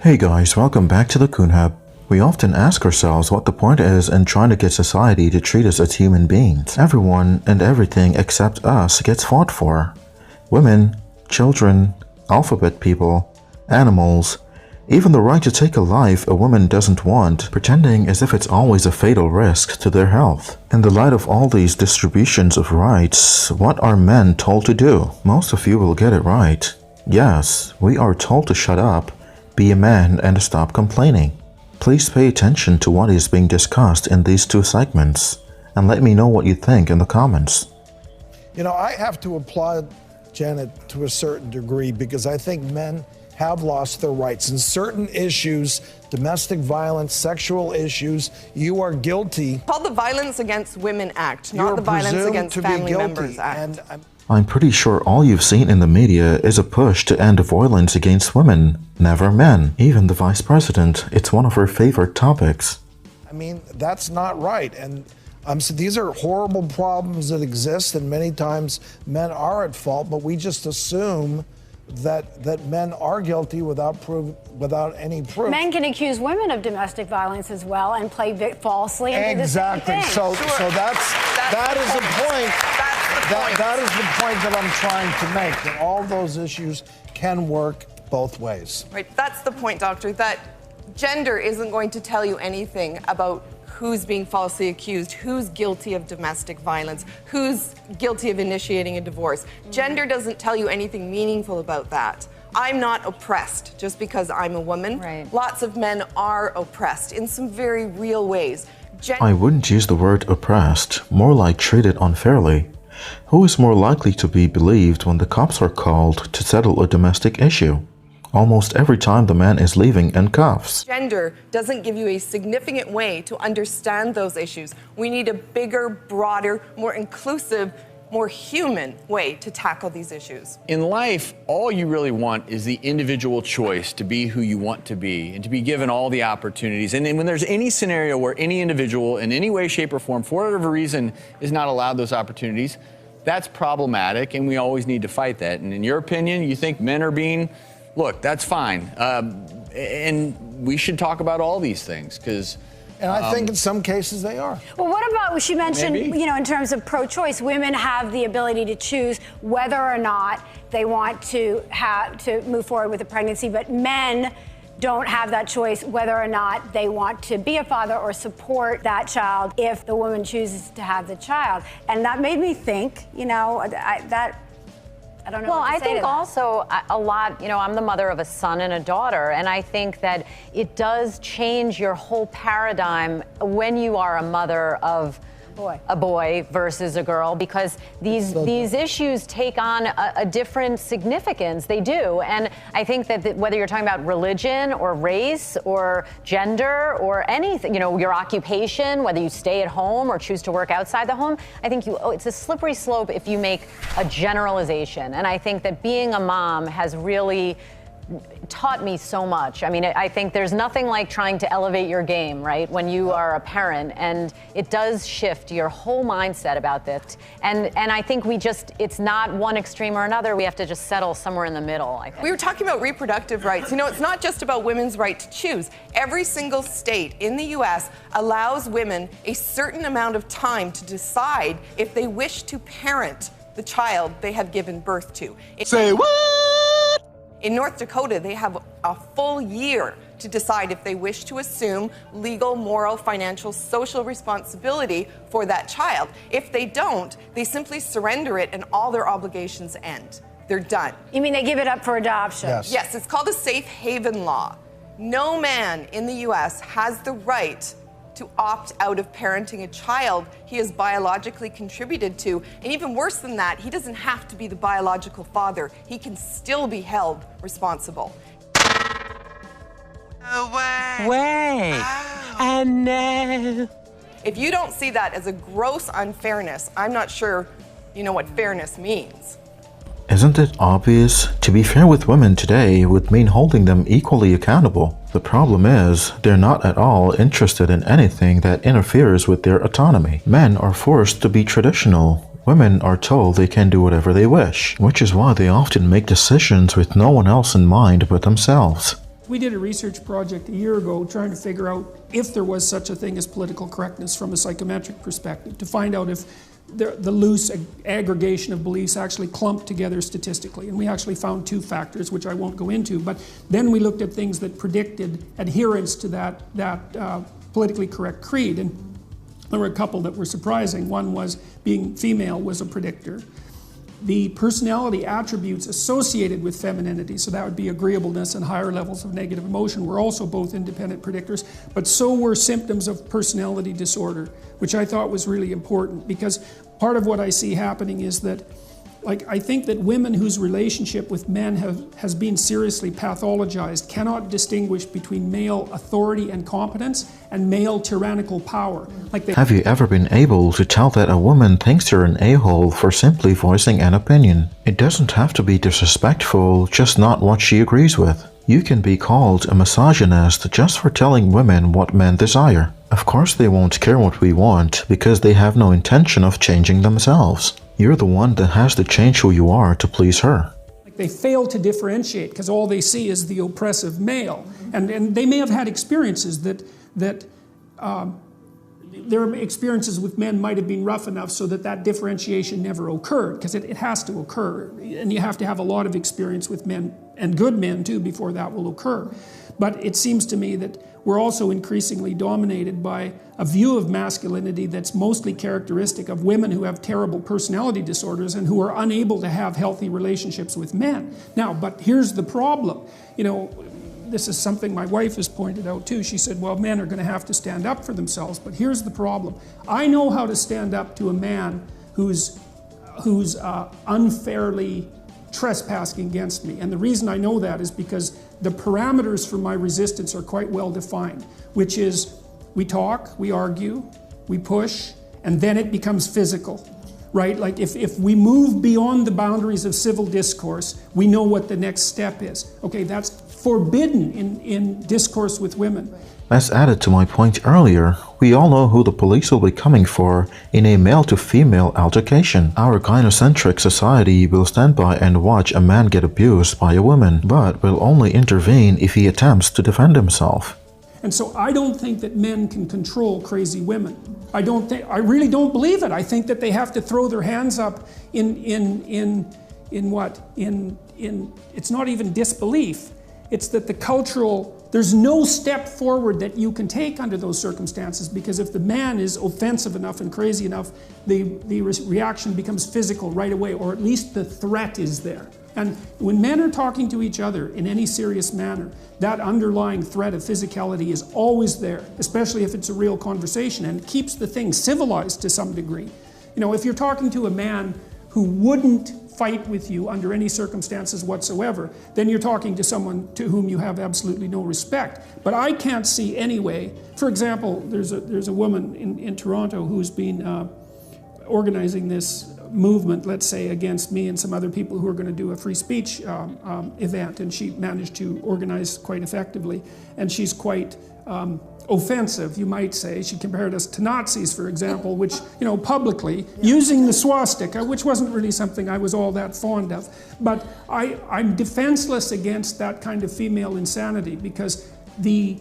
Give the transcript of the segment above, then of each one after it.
Hey guys, welcome back to the Coon Hub. We often ask ourselves what the point is in trying to get society to treat us as human beings. Everyone and everything except us gets fought for. Women, children, alphabet people, animals, even the right to take a life a woman doesn't want, pretending as if it's always a fatal risk to their health. In the light of all these distributions of rights, what are men told to do? Most of you will get it right. Yes, we are told to shut up, be a man, and stop complaining. Please pay attention to what is being discussed in these two segments, and let me know what you think in the comments. You know, I have to applaud Janet to a certain degree because I think men have lost their rights. In certain issues, domestic violence, sexual issues, you are guilty. Called the Violence Against Women Act, not the Violence Against Family Members Act. I'm pretty sure all you've seen in the media is a push to end violence against women, never men. Even the vice president, it's one of her favorite topics. I mean, that's not right. And so these are horrible problems that exist, and many times men are at fault, but we just assume that men are guilty without any proof. Men can accuse women of domestic violence as well and play falsely and exactly. do the same thing. So that is the point. That is the point that I'm trying to make, that all those issues can work both ways. Right, that's the point, Doctor, that gender isn't going to tell you anything about who's being falsely accused, who's guilty of domestic violence, who's guilty of initiating a divorce. Gender doesn't tell you anything meaningful about that. I'm not oppressed just because I'm a woman. Right. Lots of men are oppressed in some very real ways. I wouldn't use the word oppressed, more like treated unfairly. Who is more likely to be believed when the cops are called to settle a domestic issue? Almost every time the man is leaving in cuffs. Gender doesn't give you a significant way to understand those issues. We need a bigger, broader, more inclusive, more human way to tackle these issues. In life, all you really want is the individual choice to be who you want to be and to be given all the opportunities. And when there's any scenario where any individual in any way, shape, or form, for whatever reason, is not allowed those opportunities, that's problematic, and we always need to fight that. And in your opinion, you think men are being... Look, that's fine. And we should talk about all these things because... And I think in some cases they are. Well, what about, she mentioned, Maybe. in terms of pro-choice, women have the ability to choose whether or not they want to move forward with a pregnancy, but men don't have that choice whether or not they want to be a father or support that child if the woman chooses to have the child. And that made me think, I don't know. Well, what to I say think to that. also a lot, I'm the mother of a son and a daughter, and I think that it does change your whole paradigm when you are a mother of a boy versus a girl, because these issues take on a different significance. They do. And I think that whether you're talking about religion or race or gender or anything, your occupation, whether you stay at home or choose to work outside the home, I think it's a slippery slope if you make a generalization. And I think that being a mom has really taught me so much. I mean, I think there's nothing like trying to elevate your game, right, when you are a parent, and it does shift your whole mindset about this. And I think it's not one extreme or another. We have to just settle somewhere in the middle, I think. We were talking about reproductive rights. It's not just about women's right to choose. Every single state in the U.S. allows women a certain amount of time to decide if they wish to parent the child they have given birth to. Say what? In North Dakota, they have a full year to decide if they wish to assume legal, moral, financial, social responsibility for that child. If they don't, they simply surrender it and all their obligations end. They're done. You mean they give it up for adoption? Yes, it's called a safe haven law. No man in the U.S. has the right to opt out of parenting a child he has biologically contributed to. And even worse than that, he doesn't have to be the biological father. He can still be held responsible. Wait. And no. If you don't see that as a gross unfairness, I'm not sure you know what fairness means. Isn't it obvious? To be fair with women today would mean holding them equally accountable. The problem is, they're not at all interested in anything that interferes with their autonomy. Men are forced to be traditional. Women are told they can do whatever they wish, which is why they often make decisions with no one else in mind but themselves. We did a research project a year ago trying to figure out if there was such a thing as political correctness from a psychometric perspective, to find out if the loose aggregation of beliefs actually clumped together statistically. And we actually found 2 factors, which I won't go into. But then we looked at things that predicted adherence to that politically correct creed. And there were a couple that were surprising. One was being female was a predictor. The personality attributes associated with femininity, so that would be agreeableness and higher levels of negative emotion, were also both independent predictors, but so were symptoms of personality disorder, which I thought was really important, because part of what I see happening is that, I think that women whose relationship with men has been seriously pathologized cannot distinguish between male authority and competence and male tyrannical power. Have you ever been able to tell that a woman thinks you're an a-hole for simply voicing an opinion? It doesn't have to be disrespectful, just not what she agrees with. You can be called a misogynist just for telling women what men desire. Of course they won't care what we want, because they have no intention of changing themselves. You're the one that has to change who you are to please her. They fail to differentiate because all they see is the oppressive male. And they may have had experiences that their experiences with men might have been rough enough so that differentiation never occurred, because it has to occur. And you have to have a lot of experience with men, and good men too, before that will occur. But it seems to me that we're also increasingly dominated by a view of masculinity that's mostly characteristic of women who have terrible personality disorders and who are unable to have healthy relationships with men. Now, but here's the problem. This is something my wife has pointed out too. She said, well, men are going to have to stand up for themselves, but here's the problem. I know how to stand up to a man who's unfairly trespassing against me. And the reason I know that is because the parameters for my resistance are quite well defined, which is we talk, we argue, we push, and then it becomes physical, right? Like if we move beyond the boundaries of civil discourse, we know what the next step is. Okay, that's forbidden in discourse with women. As added to my point earlier, we all know who the police will be coming for in a male-to-female altercation. Our gynocentric society will stand by and watch a man get abused by a woman, but will only intervene if he attempts to defend himself. And so I don't think that men can control crazy women. I really don't believe it. I think that they have to throw their hands up in it's not even disbelief. It's that there's no step forward that you can take under those circumstances, because if the man is offensive enough and crazy enough, the reaction becomes physical right away, or at least the threat is there. And when men are talking to each other in any serious manner, that underlying threat of physicality is always there, especially if it's a real conversation, and it keeps the thing civilized to some degree. If you're talking to a man who wouldn't fight with you under any circumstances whatsoever, then you're talking to someone to whom you have absolutely no respect. But I can't see any way. For example, there's a woman in Toronto who's been organizing this movement, let's say, against me and some other people who are going to do a free speech event, and she managed to organize quite effectively. And she's quite offensive, you might say. She compared us to Nazis, for example, which, publicly, using the swastika, which wasn't really something I was all that fond of. But I'm defenseless against that kind of female insanity, because the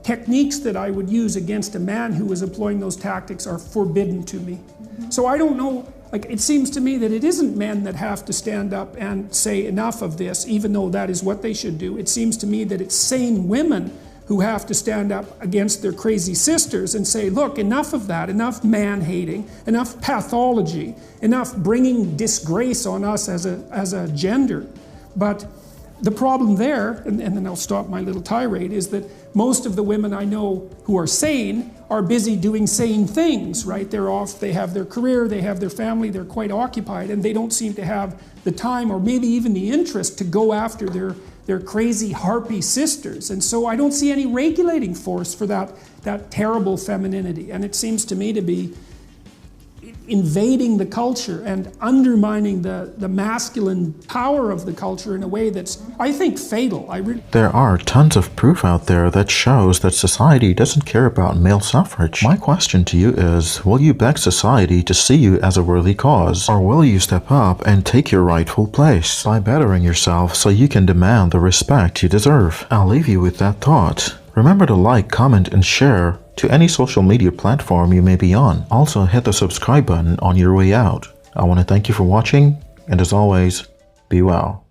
techniques that I would use against a man who was employing those tactics are forbidden to me. So I don't know, it seems to me that it isn't men that have to stand up and say enough of this, even though that is what they should do. It seems to me that it's sane women who have to stand up against their crazy sisters and say, look, enough of that, enough man-hating, enough pathology, enough bringing disgrace on us as a gender. But the problem there, and then I'll stop my little tirade, is that most of the women I know who are sane are busy doing sane things, right? They're off, they have their career, they have their family, they're quite occupied, and they don't seem to have the time or maybe even the interest to go after their crazy harpy sisters. And so I don't see any regulating force for that terrible femininity. And it seems to me to be, invading the culture and undermining the masculine power of the culture in a way that's, I think, fatal. There are tons of proof out there that shows that society doesn't care about male suffrage. My question to you is, will you beg society to see you as a worthy cause? Or will you step up and take your rightful place by bettering yourself so you can demand the respect you deserve? I'll leave you with that thought. Remember to like, comment, and share to any social media platform you may be on. Also, hit the subscribe button on your way out. I want to thank you for watching, and as always, be well.